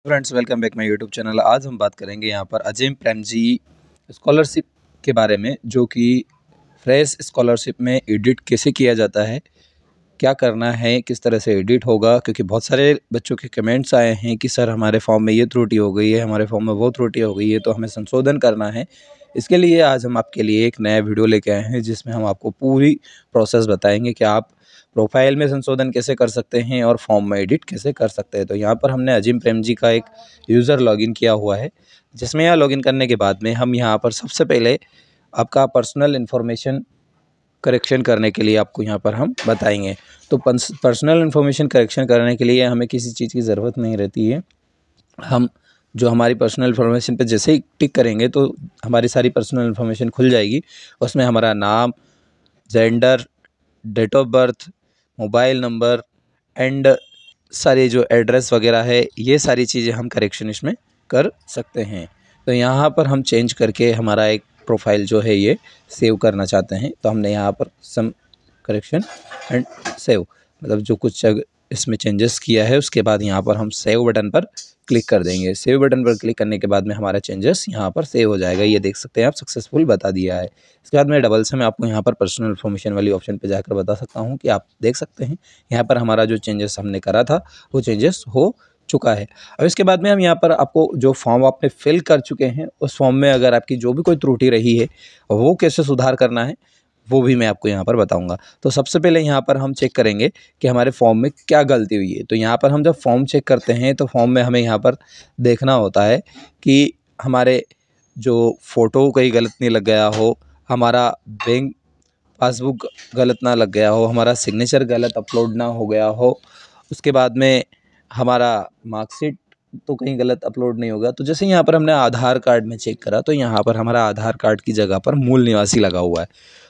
Friends, welcome back my YouTube channel. आज हम बात करेंगे यहाँ पर अजीम प्रेमजी स्कॉलरशिप के बारे में, जो कि फ्रेश स्कॉलरशिप में एडिट कैसे किया जाता है, क्या करना है, किस तरह से एडिट होगा। क्योंकि बहुत सारे बच्चों के कमेंट्स आए हैं कि सर हमारे फॉर्म में ये त्रुटि हो गई है, हमारे फॉर्म में वो त्रुटि हो गई है, तो हमें संशोधन करना है। इसके लिए आज हम आपके लिए एक नया वीडियो लेके आए हैं, जिसमें हम आपको पूरी प्रोसेस बताएंगे कि आप प्रोफाइल में संशोधन कैसे कर सकते हैं और फॉर्म में एडिट कैसे कर सकते हैं। तो यहाँ पर हमने अजीम प्रेमजी का एक यूज़र लॉगिन किया हुआ है, जिसमें यहाँ लॉगिन करने के बाद में हम यहाँ पर सबसे पहले आपका पर्सनल इन्फॉर्मेशन करेक्शन करने के लिए आपको यहाँ पर हम बताएंगे। तो पर्सनल इन्फॉर्मेशन करेक्शन करने के लिए हमें किसी चीज़ की ज़रूरत नहीं रहती है। हम जो हमारी पर्सनल इन्फॉर्मेशन पे जैसे ही टिक करेंगे तो हमारी सारी पर्सनल इन्फॉर्मेशन खुल जाएगी। उसमें हमारा नाम, gender, date of birth, mobile number and सारे जो एड्रेस वगैरह है, ये सारी चीज़ें हम करेक्शन इसमें कर सकते हैं। तो यहाँ पर हम चेंज करके हमारा एक प्रोफाइल जो है ये सेव करना चाहते हैं, तो हमने यहाँ पर सम करेक्शन एंड सेव मतलब जो कुछ इसमें चेंजेस किया है, उसके बाद यहाँ पर हम सेव बटन पर क्लिक कर देंगे। सेव बटन पर क्लिक करने के बाद में हमारा चेंजेस यहाँ पर सेव हो जाएगा। ये देख सकते हैं आप, सक्सेसफुल बता दिया है। इसके बाद मैं डबल से मैं आपको यहाँ पर पर्सनल इन्फॉर्मेशन वाली ऑप्शन पे जाकर बता सकता हूँ कि आप देख सकते हैं यहाँ पर हमारा जो चेंजेस हमने करा था वो चेंजेस हो चुका है। अब इसके बाद में हम यहाँ पर आपको जो फॉर्म आपने फिल कर चुके हैं, उस फॉर्म में अगर आपकी जो भी कोई त्रुटि रही है वो कैसे सुधार करना है, वो भी मैं आपको यहाँ पर बताऊंगा। तो सबसे पहले यहाँ पर हम चेक करेंगे कि हमारे फॉर्म में क्या गलती हुई है। तो यहाँ पर हम जब फॉर्म चेक करते हैं तो फॉर्म में हमें यहाँ पर देखना होता है कि हमारे जो फ़ोटो कहीं गलत नहीं लग गया हो, हमारा बैंक पासबुक गलत ना लग गया हो, हमारा सिग्नेचर गलत अपलोड ना हो गया हो, उसके बाद में हमारा मार्कशीट तो कहीं गलत अपलोड नहीं होगा। तो जैसे यहाँ पर हमने आधार कार्ड में चेक करा तो यहाँ पर हमारा आधार कार्ड की जगह पर मूल निवासी लगा हुआ है।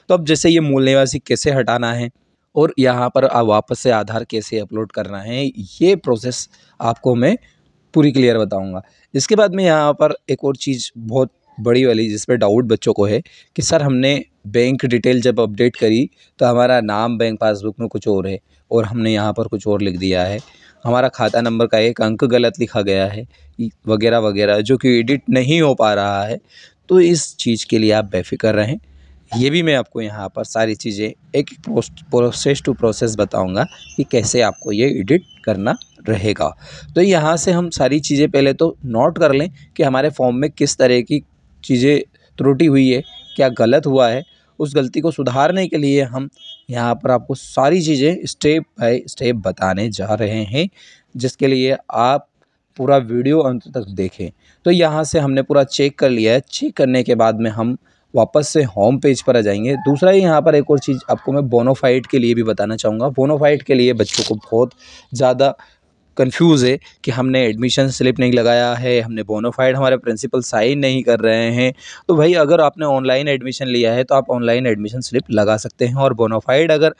तो अब जैसे ये मूल निवासी कैसे हटाना है और यहाँ पर वापस से आधार कैसे अपलोड करना है, ये प्रोसेस आपको मैं पूरी क्लियर बताऊंगा। इसके बाद में यहाँ पर एक और चीज़ बहुत बड़ी वाली जिस पे डाउट बच्चों को है कि सर हमने बैंक डिटेल जब अपडेट करी तो हमारा नाम बैंक पासबुक में कुछ और है और हमने यहाँ पर कुछ और लिख दिया है, हमारा खाता नंबर का एक अंक गलत लिखा गया है वगैरह वगैरह, जो कि एडिट नहीं हो पा रहा है। तो इस चीज़ के लिए आप बेफिक्र रहें। ये भी मैं आपको यहाँ पर सारी चीज़ें एक प्रोसेस टू प्रोसेस बताऊंगा कि कैसे आपको ये एडिट करना रहेगा। तो यहाँ से हम सारी चीज़ें पहले तो नोट कर लें कि हमारे फॉर्म में किस तरह की चीज़ें त्रुटि हुई है, क्या गलत हुआ है। उस गलती को सुधारने के लिए हम यहाँ पर आपको सारी चीज़ें स्टेप बाय स्टेप बताने जा रहे हैं, जिसके लिए आप पूरा वीडियो अंत तक देखें। तो यहाँ से हमने पूरा चेक कर लिया है। चेक करने के बाद में हम वापस से होम पेज पर आ जाएंगे। दूसरा यहाँ पर एक और चीज़ आपको मैं बोनाफाइड के लिए भी बताना चाहूँगा। बोनाफाइड के लिए बच्चों को बहुत ज़्यादा कंफ्यूज है कि हमने एडमिशन स्लिप नहीं लगाया है, हमने बोनाफाइड हमारे प्रिंसिपल साइन नहीं कर रहे हैं। तो भाई अगर आपने ऑनलाइन एडमिशन लिया है तो आप ऑनलाइन एडमिशन स्लिप लगा सकते हैं, और बोनाफाइड अगर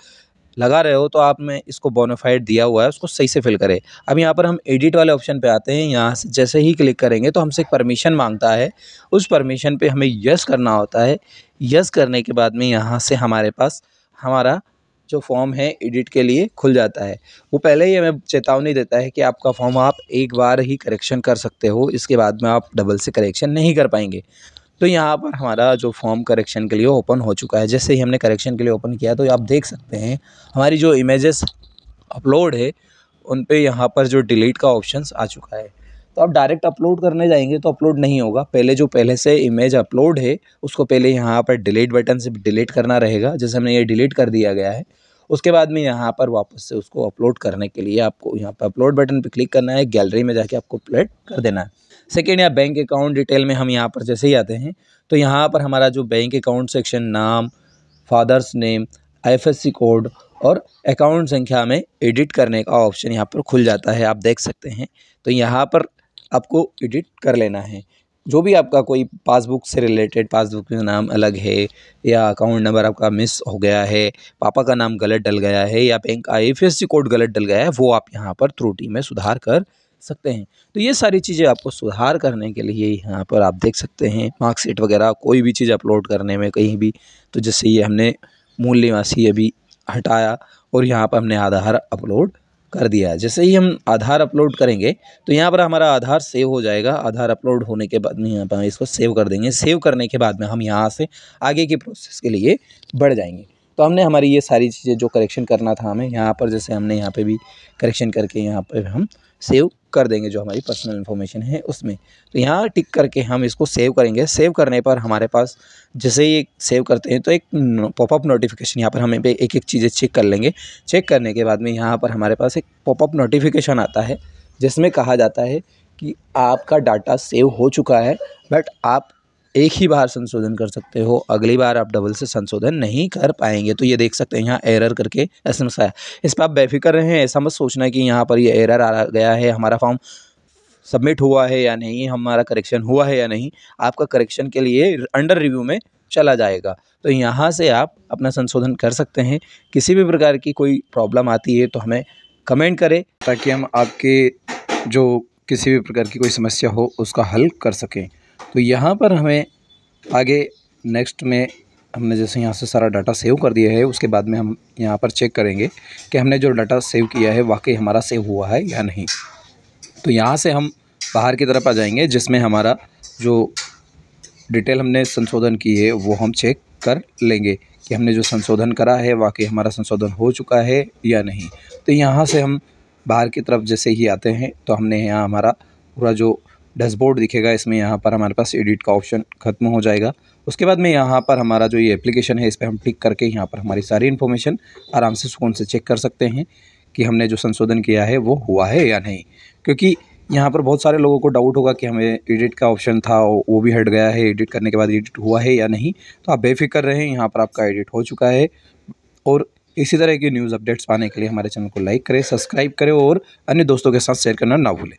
लगा रहे हो तो आपने इसको बोनाफाइड दिया हुआ है उसको सही से फिल करें। अब यहाँ पर हम एडिट वाले ऑप्शन पे आते हैं। यहाँ से जैसे ही क्लिक करेंगे तो हमसे एक परमिशन मांगता है, उस परमिशन पे हमें यस करना होता है। यस करने के बाद में यहाँ से हमारे पास हमारा जो फॉर्म है एडिट के लिए खुल जाता है। वो पहले ही हमें चेतावनी देता है कि आपका फॉर्म आप एक बार ही करेक्शन कर सकते हो, इसके बाद में आप डबल से करेक्शन नहीं कर पाएंगे। तो यहाँ पर हमारा जो फॉर्म करेक्शन के लिए ओपन हो चुका है। जैसे ही हमने करेक्शन के लिए ओपन किया तो आप देख सकते हैं हमारी जो इमेजेस अपलोड है उन पे यहाँ पर जो डिलीट का ऑप्शंस आ चुका है। तो आप डायरेक्ट अपलोड करने जाएंगे तो अपलोड नहीं होगा, पहले से इमेज अपलोड है उसको पहले यहाँ पर डिलीट बटन से डिलीट करना रहेगा। जैसे हमने ये डिलीट कर दिया गया है, उसके बाद में यहाँ पर वापस से उसको अपलोड करने के लिए आपको यहाँ पर अपलोड बटन पर क्लिक करना है, गैलरी में जाके आपको अपलोड कर देना है। सेकेंड, या बैंक अकाउंट डिटेल में हम यहाँ पर जैसे ही आते हैं तो यहाँ पर हमारा जो बैंक अकाउंट सेक्शन, नाम, फादर्स नेम, IFSC कोड और अकाउंट संख्या में एडिट करने का ऑप्शन यहाँ पर खुल जाता है, आप देख सकते हैं। तो यहाँ पर आपको एडिट कर लेना है। जो भी आपका कोई पासबुक से रिलेटेड, पासबुक में नाम अलग है या अकाउंट नंबर आपका मिस हो गया है, पापा का नाम गलत डल गया है या बैंक का IFSC कोड गलत डल गया है, वो आप यहाँ पर त्रुटि में सुधार कर सकते हैं। तो ये सारी चीज़ें आपको सुधार करने के लिए यहाँ पर आप देख सकते हैं। मार्कशीट वगैरह कोई भी चीज़ अपलोड करने में कहीं भी, तो जैसे ये हमने मूल निवासी अभी हटाया और यहाँ पर हमने आधार अपलोड कर दिया है। जैसे ही हम आधार अपलोड करेंगे तो यहाँ पर हमारा आधार सेव हो जाएगा। आधार अपलोड होने के बाद में यहाँ पर इसको सेव कर देंगे। सेव करने के बाद में हम यहाँ से आगे की प्रोसेस के लिए बढ़ जाएंगे। तो हमने हमारी ये सारी चीज़ें जो करेक्शन करना था हमें यहाँ पर, जैसे हमने यहाँ पे भी करेक्शन करके यहाँ पर हम सेव कर देंगे जो हमारी पर्सनल इन्फॉर्मेशन है उसमें। तो यहाँ टिक करके हम इसको सेव करेंगे। सेव करने पर हमारे पास जैसे ही सेव करते हैं तो एक पॉपअप नोटिफिकेशन, यहाँ पर हमें पे एक एक चीज़ें चेक कर लेंगे। चेक करने के बाद में यहाँ पर हमारे पास एक पॉपअप नोटिफिकेशन आता है जिसमें कहा जाता है कि आपका डाटा सेव हो चुका है, बट आप एक ही बार संशोधन कर सकते हो, अगली बार आप डबल से संशोधन नहीं कर पाएंगे। तो ये देख सकते हैं यहाँ एरर करके एसएमएस आया। इस पर आप बेफिक्र रहें, ऐसा मत सोचना कि यहाँ पर ये एरर आ गया है, हमारा फॉर्म सबमिट हुआ है या नहीं, हमारा करेक्शन हुआ है या नहीं। आपका करेक्शन के लिए अंडर रिव्यू में चला जाएगा। तो यहाँ से आप अपना संशोधन कर सकते हैं। किसी भी प्रकार की कोई प्रॉब्लम आती है तो हमें कमेंट करें ताकि हम आपके जो किसी भी प्रकार की कोई समस्या हो उसका हल कर सकें। तो यहाँ पर हमें आगे नेक्स्ट में हमने जैसे यहाँ से सारा डाटा सेव कर दिया है, उसके बाद में हम यहाँ पर चेक करेंगे कि हमने जो डाटा सेव किया है वाकई हमारा सेव हुआ है या नहीं। तो यहाँ से हम बाहर की तरफ आ जाएंगे जिसमें हमारा जो डिटेल हमने संशोधन की है वो हम चेक कर लेंगे कि हमने जो संशोधन करा है वाकई हमारा संशोधन हो चुका है या नहीं। तो यहाँ से हम बाहर की तरफ जैसे ही आते हैं तो हमने यहाँ हमारा पूरा जो डैशबोर्ड दिखेगा, इसमें यहाँ पर हमारे पास एडिट का ऑप्शन ख़त्म हो जाएगा। उसके बाद में यहाँ पर हमारा जो ये एप्लीकेशन है इस पर हम क्लिक करके यहाँ पर हमारी सारी इन्फॉर्मेशन आराम से सुकून से चेक कर सकते हैं कि हमने जो संशोधन किया है वो हुआ है या नहीं। क्योंकि यहाँ पर बहुत सारे लोगों को डाउट होगा कि हमें एडिट का ऑप्शन था वो भी हट गया है, एडिट करने के बाद एडिट हुआ है या नहीं। तो आप बेफिक्र रहें, यहाँ पर आपका एडिट हो चुका है। और इसी तरह की न्यूज़ अपडेट्स पाने के लिए हमारे चैनल को लाइक करें, सब्सक्राइब करें और अन्य दोस्तों के साथ शेयर करना ना भूलें।